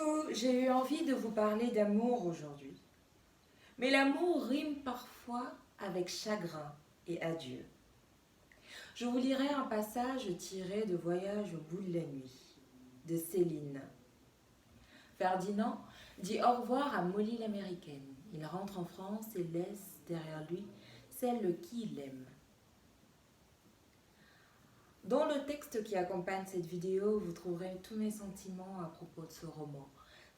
Coucou, j'ai eu envie de vous parler d'amour aujourd'hui. Mais l'amour rime parfois avec chagrin et adieu. Je vous lirai un passage tiré de Voyage au bout de la nuit, de Céline. Ferdinand dit au revoir à Molly l'américaine. Il rentre en France et laisse derrière lui celle qu'il aime. Dans le texte qui accompagne cette vidéo, vous trouverez tous mes sentiments à propos de ce roman.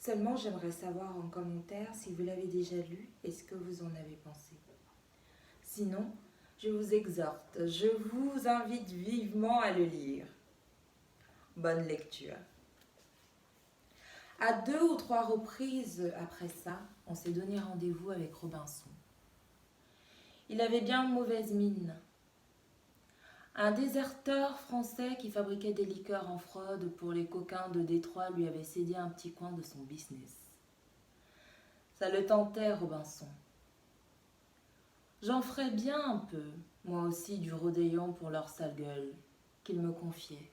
Seulement, j'aimerais savoir en commentaire si vous l'avez déjà lu et ce que vous en avez pensé. Sinon, je vous exhorte, je vous invite vivement à le lire. Bonne lecture. À 2 ou 3 reprises après ça, on s'est donné rendez-vous avec Robinson. Il avait bien mauvaise mine. Un déserteur français qui fabriquait des liqueurs en fraude pour les coquins de Détroit lui avait cédé un petit coin de son business. Ça le tentait, Robinson. J'en ferais bien un peu, moi aussi, du rodéon pour leur sale gueule, qu'il me confiait.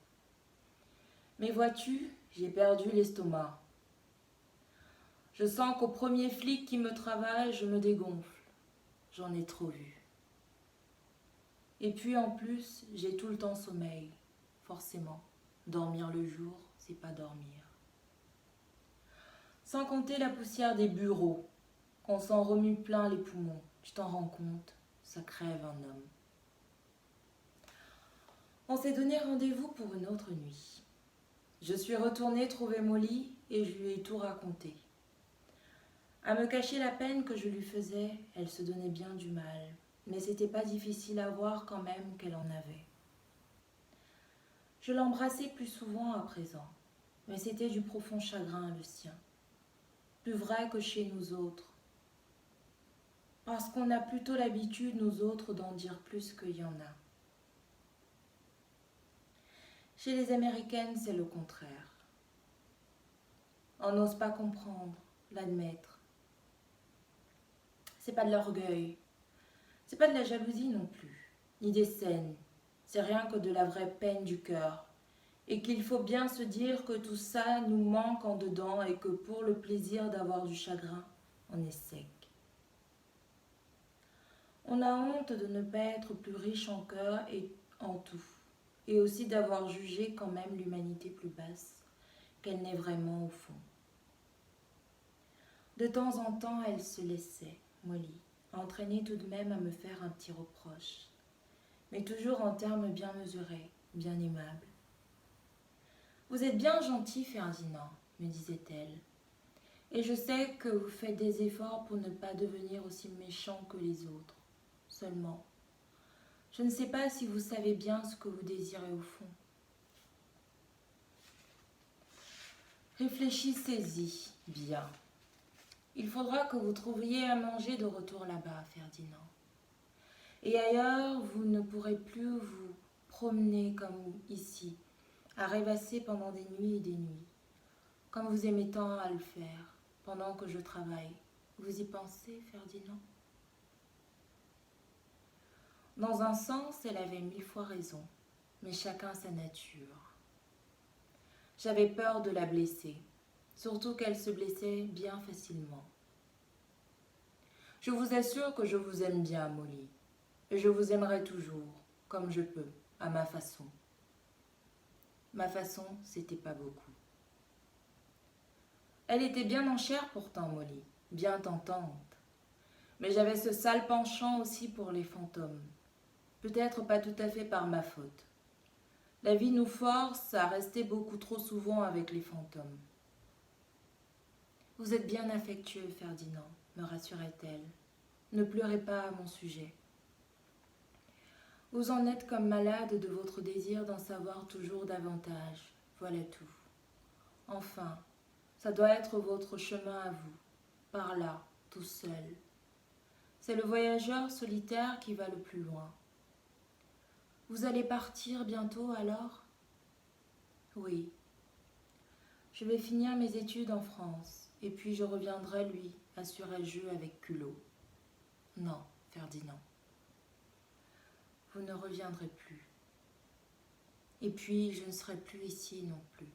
Mais vois-tu, j'ai perdu l'estomac. Je sens qu'au premier flic qui me travaille, je me dégonfle. J'en ai trop vu. Et puis en plus, j'ai tout le temps sommeil, forcément. Dormir le jour, c'est pas dormir. Sans compter la poussière des bureaux, qu'on s'en remue plein les poumons. Tu t'en rends compte, ça crève un homme. On s'est donné rendez-vous pour une autre nuit. Je suis retournée trouver Molly et je lui ai tout raconté. À me cacher la peine que je lui faisais, elle se donnait bien du mal, mais c'était pas difficile à voir quand même qu'elle en avait. Je l'embrassais plus souvent à présent, mais c'était du profond chagrin le sien. Plus vrai que chez nous autres. Parce qu'on a plutôt l'habitude, nous autres, d'en dire plus qu'il y en a. Chez les Américaines, c'est le contraire. On n'ose pas comprendre, l'admettre. C'est pas de l'orgueil, c'est pas de la jalousie non plus, ni des scènes. C'est rien que de la vraie peine du cœur. Et qu'il faut bien se dire que tout ça nous manque en dedans et que pour le plaisir d'avoir du chagrin, on est sec. On a honte de ne pas être plus riche en cœur et en tout, et aussi d'avoir jugé quand même l'humanité plus basse qu'elle n'est vraiment au fond. De temps en temps, elle se laissait, Molly, entraîner tout de même à me faire un petit reproche, mais toujours en termes bien mesurés, bien aimables. « Vous êtes bien gentil, Ferdinand, me disait-elle, et je sais que vous faites des efforts pour ne pas devenir aussi méchant que les autres. Seulement, je ne sais pas si vous savez bien ce que vous désirez au fond. Réfléchissez-y bien. Il faudra que vous trouviez à manger de retour là-bas, Ferdinand. Et ailleurs, vous ne pourrez plus vous promener comme ici, à rêvasser pendant des nuits et des nuits, comme vous aimez tant à le faire, pendant que je travaille. Vous y pensez, Ferdinand ? Dans un sens, elle avait 1000 fois raison, mais chacun sa nature. J'avais peur de la blesser, surtout qu'elle se blessait bien facilement. Je vous assure que je vous aime bien, Molly, et je vous aimerai toujours, comme je peux, à ma façon. Ma façon, c'était pas beaucoup. Elle était bien en chair pourtant, Molly, bien tentante. Mais j'avais ce sale penchant aussi pour les fantômes. Peut-être pas tout à fait par ma faute. La vie nous force à rester beaucoup trop souvent avec les fantômes. Vous êtes bien affectueux, Ferdinand, me rassurait-elle. Ne pleurez pas à mon sujet. Vous en êtes comme malade de votre désir d'en savoir toujours davantage. Voilà tout. Enfin, ça doit être votre chemin à vous, par là, tout seul. C'est le voyageur solitaire qui va le plus loin. Vous allez partir bientôt alors ? Oui. Je vais finir mes études en France, et puis je reviendrai, lui, assurai-je avec culot. Non, Ferdinand. Vous ne reviendrez plus. Et puis, je ne serai plus ici non plus.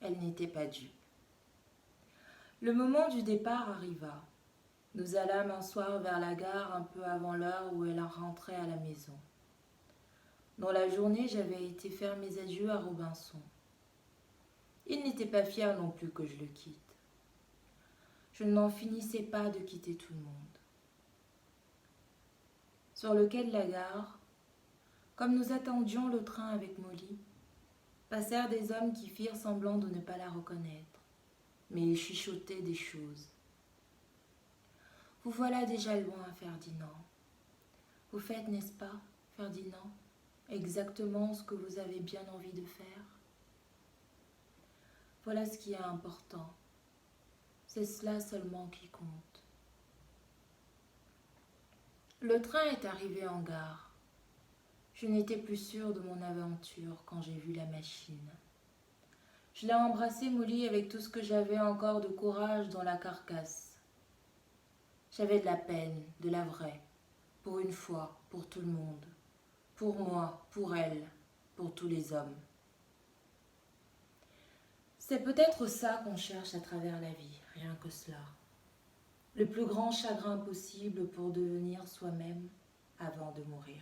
Elle n'était pas dupe. Le moment du départ arriva. Nous allâmes un soir vers la gare un peu avant l'heure où elle rentrait à la maison. Dans la journée, j'avais été faire mes adieux à Robinson. Il n'était pas fier non plus que je le quitte. Je n'en finissais pas de quitter tout le monde. Sur le quai de la gare, comme nous attendions le train avec Molly, passèrent des hommes qui firent semblant de ne pas la reconnaître, mais ils chuchotaient des choses. « Vous voilà déjà loin, Ferdinand. Vous faites, n'est-ce pas, Ferdinand, exactement ce que vous avez bien envie de faire? Voilà ce qui est important. C'est cela seulement qui compte. » Le train est arrivé en gare. Je n'étais plus sûre de mon aventure quand j'ai vu la machine. Je l'ai embrassé, Molly, avec tout ce que j'avais encore de courage dans la carcasse. J'avais de la peine, de la vraie, pour une fois, pour tout le monde, pour moi, pour elle, pour tous les hommes. C'est peut-être ça qu'on cherche à travers la vie, rien que cela. Le plus grand chagrin possible pour devenir soi-même avant de mourir.